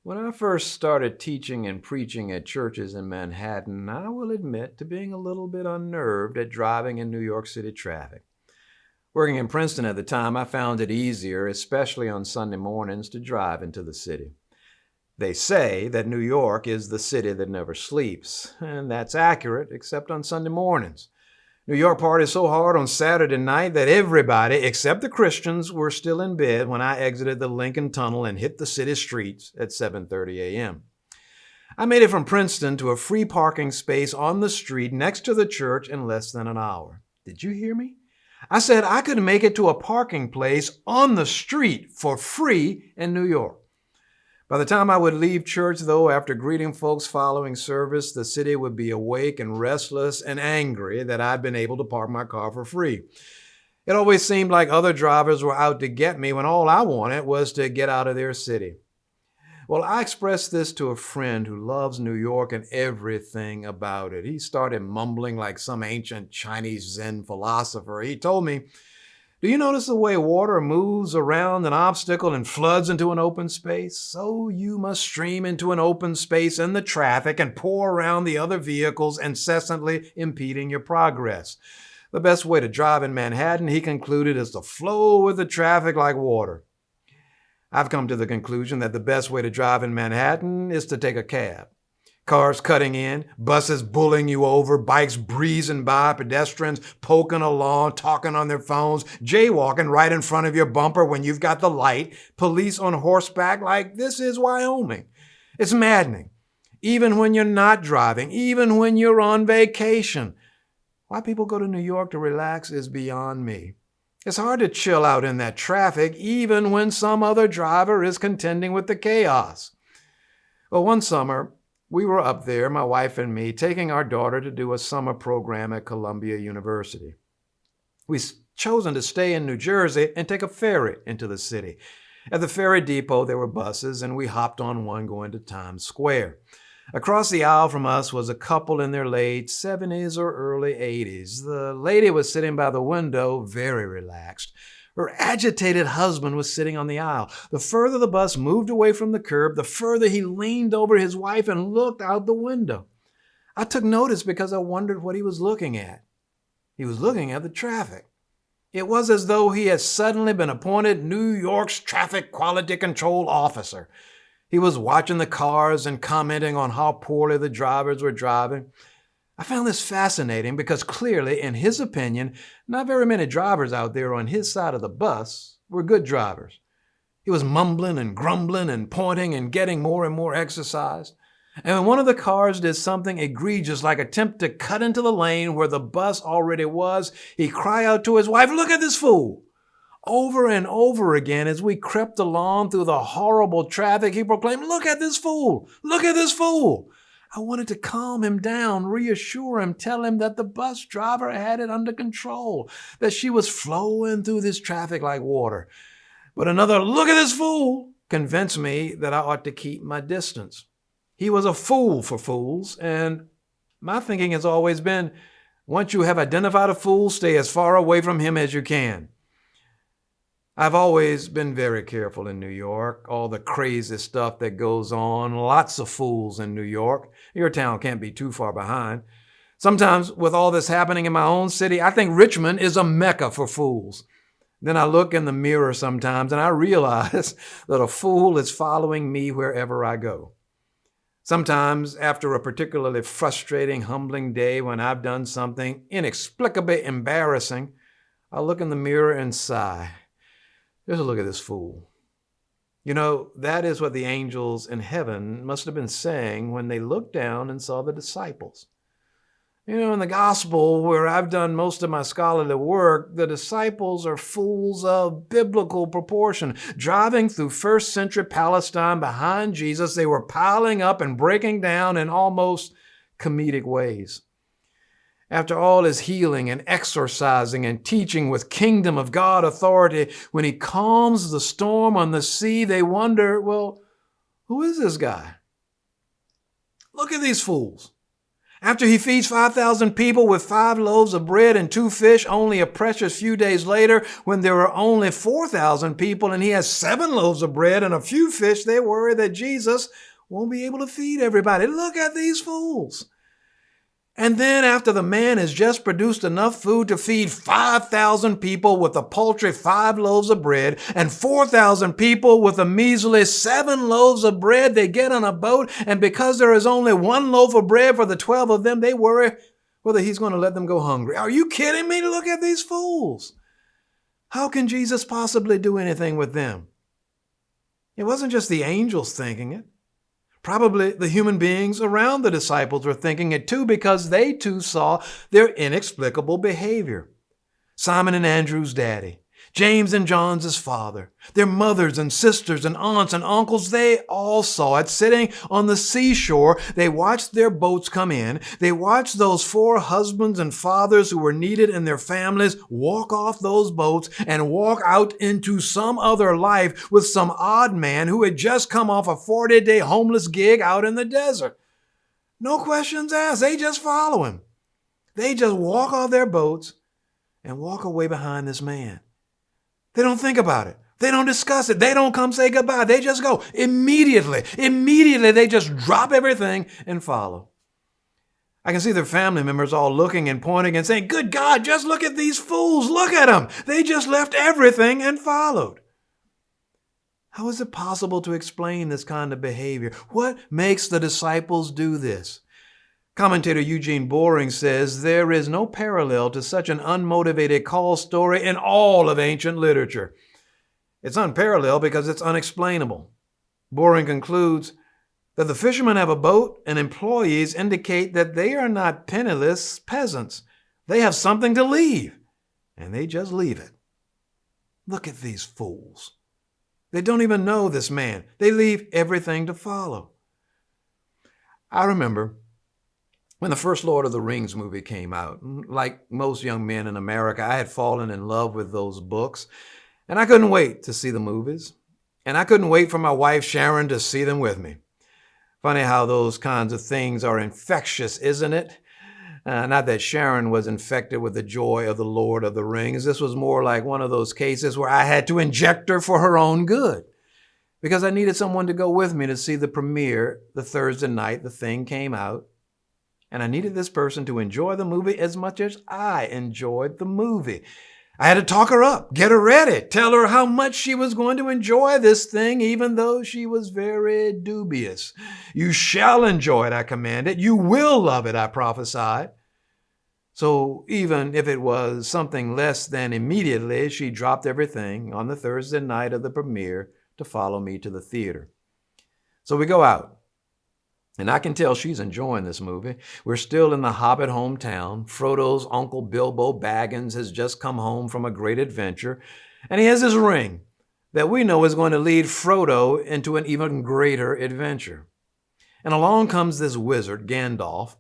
When I first started teaching and preaching at churches in Manhattan, I will admit to being a little bit unnerved at driving in New York City traffic. Working in Princeton at the time, I found it easier, especially on Sunday mornings, to drive into the city. They say that New York is the city that never sleeps, and that's accurate, except on Sunday mornings. New York partied so hard on Saturday night that everybody, except the Christians, were still in bed when I exited the Lincoln Tunnel and hit the city streets at 7:30 a.m. I made it from Princeton to a free parking space on the street next to the church in less than an hour. Did you hear me? I said I could make it to a parking place on the street for free in New York. By the time I would leave church, though, after greeting folks following service, the city would be awake and restless and angry that I'd been able to park my car for free. It always seemed like other drivers were out to get me when all I wanted was to get out of their city. Well, I expressed this to a friend who loves New York and everything about it. He started mumbling like some ancient Chinese Zen philosopher. He told me, "Do you notice the way water moves around an obstacle and floods into an open space? So you must stream into an open space in the traffic and pour around the other vehicles, incessantly impeding your progress. The best way to drive in Manhattan," he concluded, "is to flow with the traffic like water." I've come to the conclusion that the best way to drive in Manhattan is to take a cab. Cars cutting in, buses bullying you over, bikes breezing by, pedestrians poking along, talking on their phones, jaywalking right in front of your bumper when you've got the light, police on horseback like this is Wyoming. It's maddening. Even when you're not driving, even when you're on vacation. Why people go to New York to relax is beyond me. It's hard to chill out in that traffic, even when some other driver is contending with the chaos. Well, one summer, we were up there, my wife and me, taking our daughter to do a summer program at Columbia University. We'd chosen to stay in New Jersey and take a ferry into the city. At the ferry depot, there were buses, and we hopped on one going to Times Square. Across the aisle from us was a couple in their late 70s or early 80s. The lady was sitting by the window, very relaxed. Her agitated husband was sitting on the aisle. The further the bus moved away from the curb, the further he leaned over his wife and looked out the window. I took notice because I wondered what he was looking at. He was looking at the traffic. It was as though he had suddenly been appointed New York's traffic quality control officer. He was watching the cars and commenting on how poorly the drivers were driving. I found this fascinating because clearly, in his opinion, not very many drivers out there on his side of the bus were good drivers. He was mumbling and grumbling and pointing and getting more and more exercised. And when one of the cars did something egregious like attempt to cut into the lane where the bus already was, he cried out to his wife, "Look at this fool!" Over and over again, as we crept along through the horrible traffic, he proclaimed, "Look at this fool! Look at this fool!" I wanted to calm him down, reassure him, tell him that the bus driver had it under control, that she was flowing through this traffic like water. But another "look at this fool" convinced me that I ought to keep my distance. He was a fool for fools, and my thinking has always been, once you have identified a fool, stay as far away from him as you can. I've always been very careful in New York, all the crazy stuff that goes on, lots of fools in New York. Your town can't be too far behind. Sometimes with all this happening in my own city, I think Richmond is a mecca for fools. Then I look in the mirror sometimes and I realize that a fool is following me wherever I go. Sometimes after a particularly frustrating, humbling day when I've done something inexplicably embarrassing, I look in the mirror and sigh. Just look at this fool. You know, that is what the angels in heaven must have been saying when they looked down and saw the disciples. You know, in the gospel, where I've done most of my scholarly work, the disciples are fools of biblical proportion. Driving through first century Palestine behind Jesus, they were piling up and breaking down in almost comedic ways. After all his healing and exorcising and teaching with kingdom of God authority, when he calms the storm on the sea, they wonder, well, who is this guy? Look at these fools. After he feeds 5,000 people with 5 loaves of bread and 2 fish, only a precious few days later, when there are only 4,000 people and he has 7 loaves of bread and a few fish, they worry that Jesus won't be able to feed everybody. Look at these fools. And then after the man has just produced enough food to feed 5,000 people with a paltry 5 loaves of bread and 4,000 people with a measly 7 loaves of bread, they get on a boat, and because there is only 1 loaf of bread for the 12 of them, they worry whether he's going to let them go hungry. Are you kidding me? Look at these fools. How can Jesus possibly do anything with them? It wasn't just the angels thinking it. Probably the human beings around the disciples were thinking it too, because they too saw their inexplicable behavior. Simon and Andrew's daddy, James and John's father, their mothers and sisters and aunts and uncles, they all saw it sitting on the seashore. They watched their boats come in. They watched those 4 husbands and fathers who were needed in their families walk off those boats and walk out into some other life with some odd man who had just come off a 40-day homeless gig out in the desert. No questions asked. They just follow him. They just walk off their boats and walk away behind this man. They don't think about it. They don't discuss it. They don't come say goodbye. They just go immediately. Immediately, they just drop everything and follow. I can see their family members all looking and pointing and saying, "Good God, just look at these fools. Look at them. They just left everything and followed." How is it possible to explain this kind of behavior? What makes the disciples do this? Commentator Eugene Boring says there is no parallel to such an unmotivated call story in all of ancient literature. It's unparalleled because it's unexplainable. Boring concludes that the fishermen have a boat and employees indicate that they are not penniless peasants. They have something to leave, and they just leave it. Look at these fools. They don't even know this man. They leave everything to follow. I remember when the first Lord of the Rings movie came out, like most young men in America, I had fallen in love with those books, and I couldn't wait to see the movies, and I couldn't wait for my wife Sharon to see them with me. Funny how those kinds of things are infectious, isn't it? Not that Sharon was infected with the joy of the Lord of the Rings. This was more like one of those cases where I had to inject her for her own good, because I needed someone to go with me to see the premiere the Thursday night the thing came out. And I needed this person to enjoy the movie as much as I enjoyed the movie. I had to talk her up, get her ready, tell her how much she was going to enjoy this thing, even though she was very dubious. "You shall enjoy it," I commanded. "You will love it," I prophesied. So even if it was something less than immediately, she dropped everything on the Thursday night of the premiere to follow me to the theater. So we go out. And I can tell she's enjoying this movie. We're still in the Hobbit hometown. Frodo's Uncle Bilbo Baggins has just come home from a great adventure, and he has this ring that we know is going to lead Frodo into an even greater adventure. And along comes this wizard, Gandalf.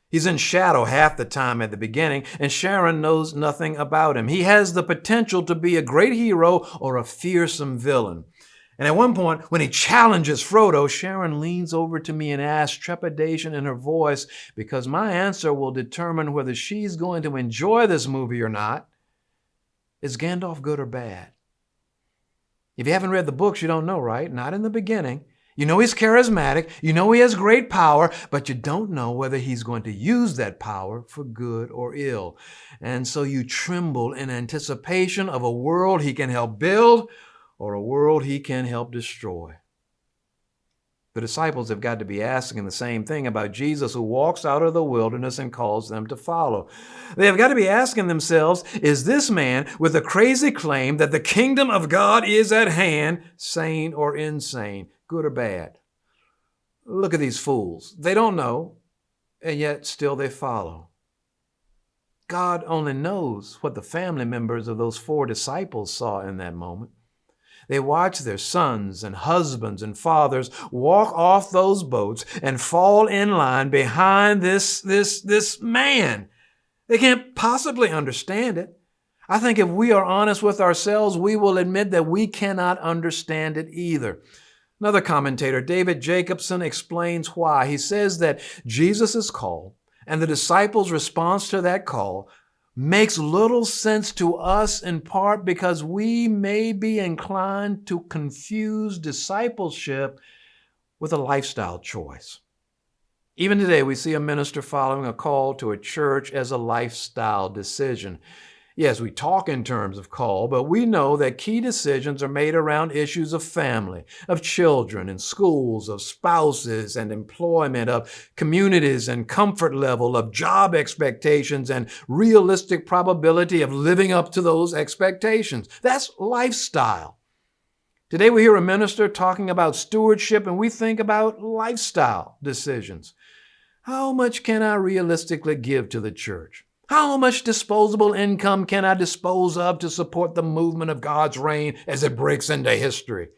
He's in shadow half the time at the beginning, and Sharon knows nothing about him. He has the potential to be a great hero or a fearsome villain. And at one point, when he challenges Frodo, Sharon leans over to me and asks, trepidation in her voice, because my answer will determine whether she's going to enjoy this movie or not: is Gandalf good or bad? If you haven't read the books, you don't know, right? Not in the beginning. You know he's charismatic, you know he has great power, but you don't know whether he's going to use that power for good or ill. And so you tremble in anticipation of a world he can help build or a world he can help destroy. The disciples have got to be asking the same thing about Jesus, who walks out of the wilderness and calls them to follow. They have got to be asking themselves, is this man with a crazy claim that the kingdom of God is at hand sane or insane, good or bad? Look at these fools. They don't know, and yet still they follow. God only knows what the family members of those 4 disciples saw in that moment. They watch their sons and husbands and fathers walk off those boats and fall in line behind this man. They can't possibly understand it. I think if we are honest with ourselves, we will admit that we cannot understand it either. Another commentator, David Jacobson, explains why. He says that Jesus' call and the disciples' response to that call makes little sense to us, in part because we may be inclined to confuse discipleship with a lifestyle choice. Even today, we see a minister following a call to a church as a lifestyle decision. Yes, we talk in terms of call, but we know that key decisions are made around issues of family, of children and schools, of spouses and employment, of communities and comfort level, of job expectations and realistic probability of living up to those expectations. That's lifestyle. Today we hear a minister talking about stewardship and we think about lifestyle decisions. How much can I realistically give to the church? How much disposable income can I dispose of to support the movement of God's reign as it breaks into history?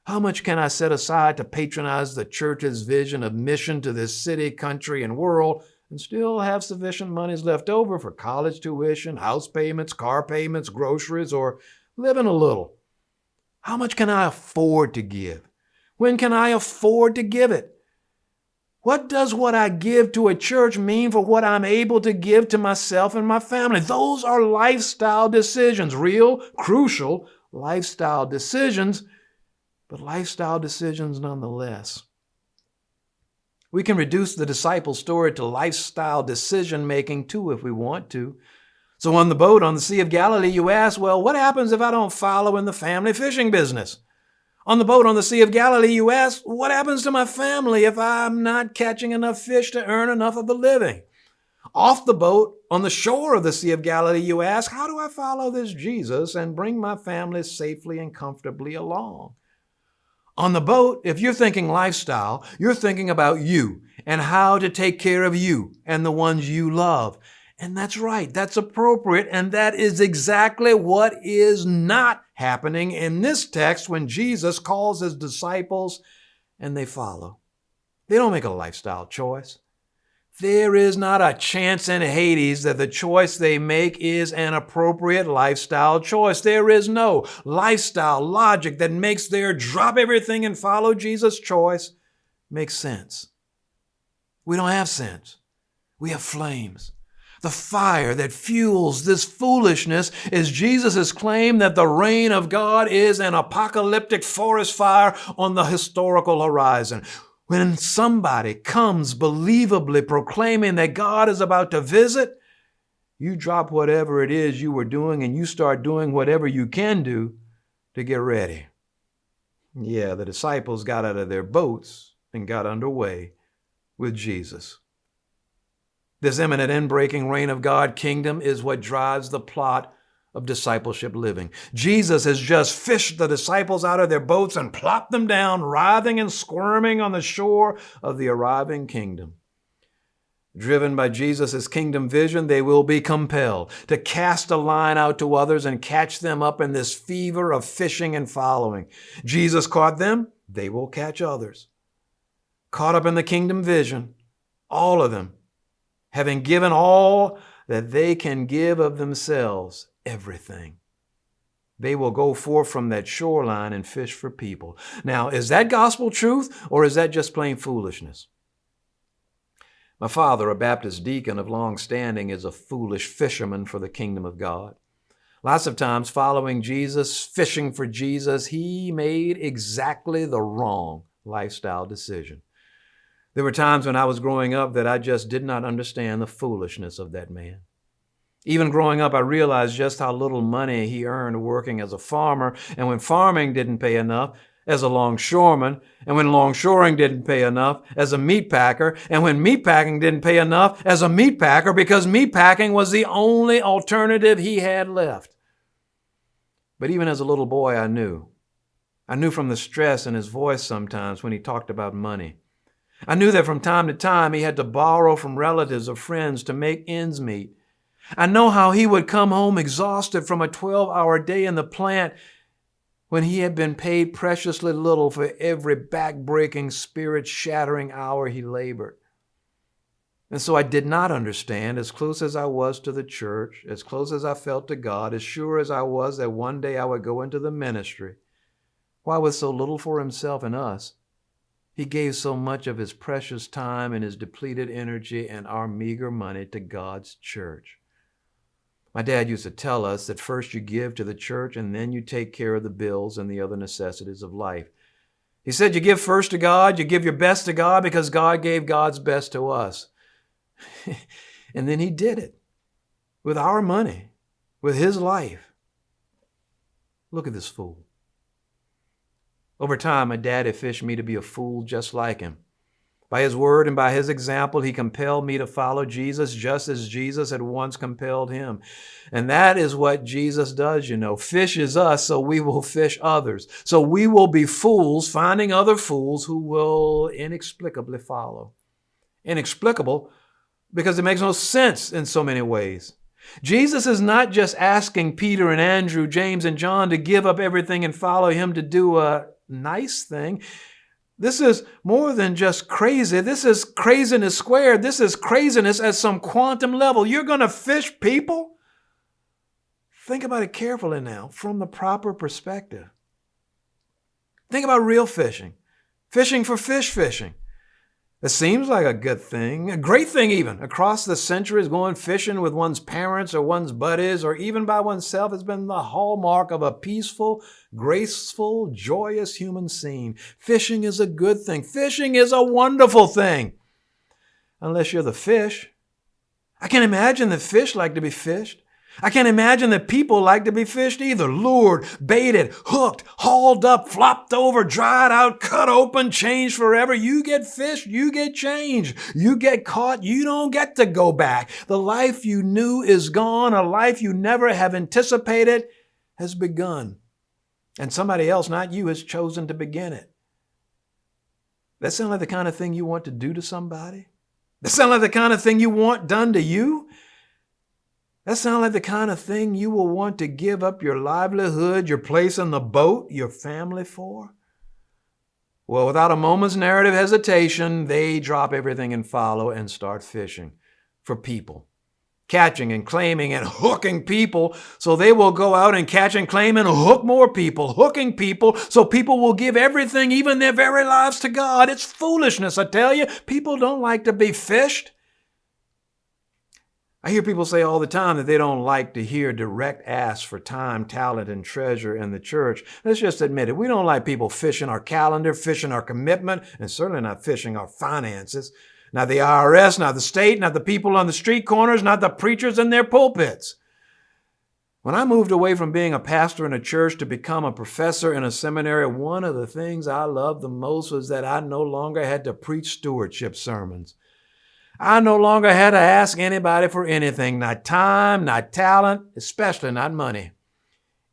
How much can I set aside to patronize the church's vision of mission to this city, country, and world, and still have sufficient monies left over for college tuition, house payments, car payments, groceries, or living a little? How much can I afford to give? When can I afford to give it? What does what I give to a church mean for what I'm able to give to myself and my family? Those are lifestyle decisions, real, crucial lifestyle decisions, but lifestyle decisions nonetheless. We can reduce the disciples' story to lifestyle decision-making too if we want to. So on the boat on the Sea of Galilee, you ask, well, what happens if I don't follow in the family fishing business? On the boat on the Sea of Galilee, you ask, what happens to my family if I'm not catching enough fish to earn enough of a living? Off the boat on the shore of the Sea of Galilee, you ask, how do I follow this Jesus and bring my family safely and comfortably along? On the boat, if you're thinking lifestyle, you're thinking about you and how to take care of you and the ones you love. And that's right, that's appropriate, and that is exactly what is not happening in this text when Jesus calls his disciples and they follow. They don't make a lifestyle choice. There is not a chance in Hades that the choice they make is an appropriate lifestyle choice. There is no lifestyle logic that makes their drop everything and follow Jesus choice make sense. We don't have sense. We have flames. The fire that fuels this foolishness is Jesus' claim that the reign of God is an apocalyptic forest fire on the historical horizon. When somebody comes believably proclaiming that God is about to visit, you drop whatever it is you were doing and you start doing whatever you can do to get ready. Yeah, the disciples got out of their boats and got underway with Jesus. This imminent end-breaking reign of God kingdom is what drives the plot of discipleship living. Jesus has just fished the disciples out of their boats and plopped them down, writhing and squirming on the shore of the arriving kingdom. Driven by Jesus' kingdom vision, they will be compelled to cast a line out to others and catch them up in this fever of fishing and following. Jesus caught them, they will catch others. Caught up in the kingdom vision, all of them, having given all that they can give of themselves, everything, they will go forth from that shoreline and fish for people. Now, is that gospel truth or is that just plain foolishness? My father, a Baptist deacon of long standing, is a foolish fisherman for the kingdom of God. Lots of times following Jesus, fishing for Jesus, he made exactly the wrong lifestyle decision. There were times when I was growing up that I just did not understand the foolishness of that man. Even growing up, I realized just how little money he earned working as a farmer, and when farming didn't pay enough, as a longshoreman, and when longshoring didn't pay enough, as a meatpacker, and when meatpacking didn't pay enough, as a meatpacker, because meatpacking was the only alternative he had left. But even as a little boy, I knew from the stress in his voice sometimes when he talked about money. I knew that from time to time he had to borrow from relatives or friends to make ends meet. I know how he would come home exhausted from a 12-hour day in the plant when he had been paid preciously little for every back-breaking, spirit-shattering hour he labored. And so I did not understand, as close as I was to the church, as close as I felt to God, as sure as I was that one day I would go into the ministry, why with so little for himself and us, He gave so much of his precious time and his depleted energy and our meager money to God's church. My dad used to tell us that first you give to the church and then you take care of the bills and the other necessities of life. He said you give first to God, you give your best to God because God gave God's best to us. And then he did it with our money, with his life. Look at this fool. Over time, my daddy fished me to be a fool just like him. By his word and by his example, he compelled me to follow Jesus just as Jesus had once compelled him. And that is what Jesus does, Fishes us so we will fish others. So we will be fools, finding other fools who will inexplicably follow. Inexplicable because it makes no sense in so many ways. Jesus is not just asking Peter and Andrew, James and John to give up everything and follow him to do a nice thing. This is more than just crazy. This is craziness squared. This is craziness at some quantum level. You're going to fish people? Think about it carefully now from the proper perspective. Think about real fishing. Fishing for fish fishing. It seems like a good thing, a great thing even. Across the centuries, going fishing with one's parents or one's buddies or even by oneself has been the hallmark of a peaceful, graceful, joyous human scene. Fishing is a good thing. Fishing is a wonderful thing. Unless you're the fish. I can't imagine that fish like to be fished. I can't imagine that people like to be fished either. Lured, baited, hooked, hauled up, flopped over, dried out, cut open, changed forever. You get fished, you get changed. You get caught, you don't get to go back. The life you knew is gone. A life you never have anticipated has begun. And somebody else, not you, has chosen to begin it. That sound like the kind of thing you want to do to somebody? That sound like the kind of thing you want done to you? That sounds like the kind of thing you will want to give up your livelihood, your place in the boat, your family for? Well, without a moment's narrative hesitation, they drop everything and follow and start fishing for people. Catching and claiming and hooking people so they will go out and catch and claim and hook more people. Hooking people so people will give everything, even their very lives, to God. It's foolishness, I tell you. People don't like to be fished. I hear people say all the time that they don't like to hear direct asks for time, talent, and treasure in the church. Let's just admit it. We don't like people fishing our calendar, fishing our commitment, and certainly not fishing our finances. Not the IRS, not the state, not the people on the street corners, not the preachers in their pulpits. When I moved away from being a pastor in a church to become a professor in a seminary, one of the things I loved the most was that I no longer had to preach stewardship sermons. I no longer had to ask anybody for anything, not time, not talent, especially not money.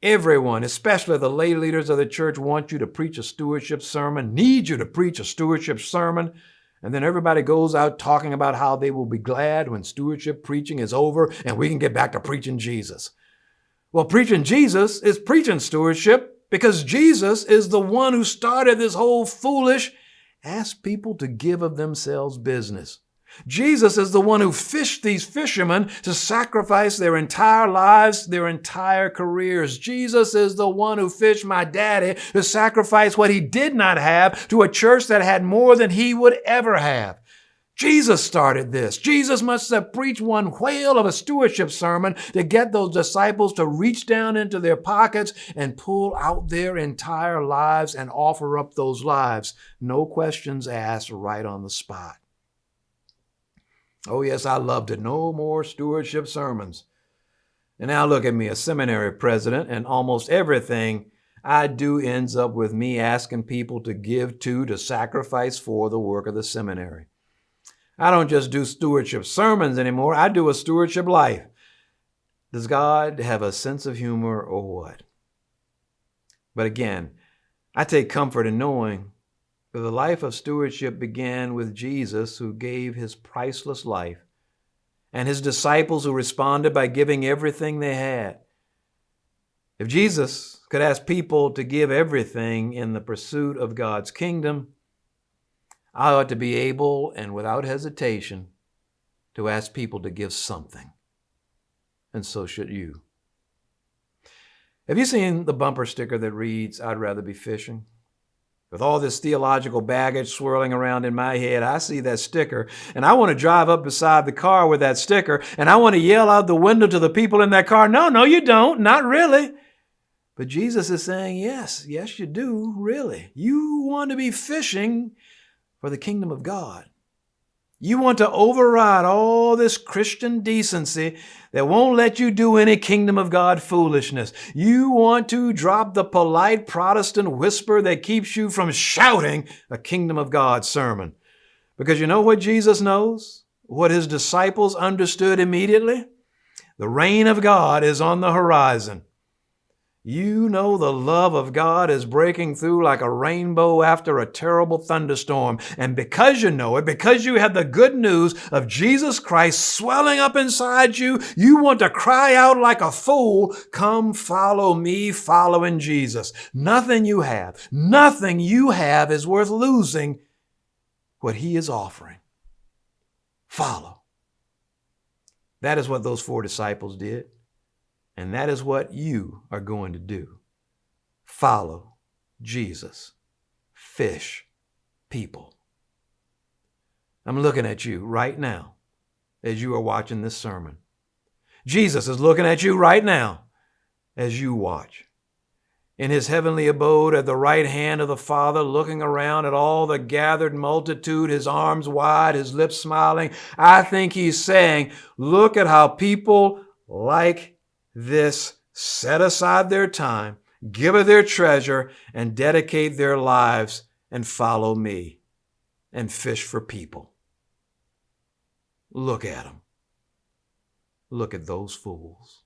Everyone, especially the lay leaders of the church, want you to preach a stewardship sermon, need you to preach a stewardship sermon, and then everybody goes out talking about how they will be glad when stewardship preaching is over and we can get back to preaching Jesus. Well, preaching Jesus is preaching stewardship because Jesus is the one who started this whole foolish ask people to give of themselves business. Jesus is the one who fished these fishermen to sacrifice their entire lives, their entire careers. Jesus is the one who fished my daddy to sacrifice what he did not have to a church that had more than he would ever have. Jesus started this. Jesus must have preached one whale of a stewardship sermon to get those disciples to reach down into their pockets and pull out their entire lives and offer up those lives. No questions asked, right on the spot. Oh, yes, I loved it. No more stewardship sermons. And now look at me, a seminary president, and almost everything I do ends up with me asking people to give to sacrifice for the work of the seminary. I don't just do stewardship sermons anymore. I do a stewardship life. Does God have a sense of humor or what? But again, I take comfort in knowing that the life of stewardship began with Jesus, who gave his priceless life, and his disciples who responded by giving everything they had. If Jesus could ask people to give everything in the pursuit of God's kingdom, I ought to be able and without hesitation to ask people to give something. And so should you. Have you seen the bumper sticker that reads, "I'd rather be fishing"? With all this theological baggage swirling around in my head, I see that sticker and I want to drive up beside the car with that sticker and I want to yell out the window to the people in that car, no, you don't, not really. But Jesus is saying, yes, you do, really. You want to be fishing for the kingdom of God. You want to override all this Christian decency that won't let you do any kingdom of God foolishness. You want to drop the polite Protestant whisper that keeps you from shouting a kingdom of God sermon. Because you know what Jesus knows? What his disciples understood immediately? The reign of God is on the horizon. You know the love of God is breaking through like a rainbow after a terrible thunderstorm. And because you know it, because you have the good news of Jesus Christ swelling up inside you, you want to cry out like a fool, come follow me, following Jesus. Nothing you have is worth losing what he is offering. Follow. That is what those 4 disciples did. And that is what you are going to do. Follow Jesus. Fish people. I'm looking at you right now as you are watching this sermon. Jesus is looking at you right now as you watch. In his heavenly abode at the right hand of the Father, looking around at all the gathered multitude, his arms wide, his lips smiling, I think he's saying, look at how people like this set aside their time, give of their treasure, and dedicate their lives and follow me and fish for people. Look at them. Look at those fools.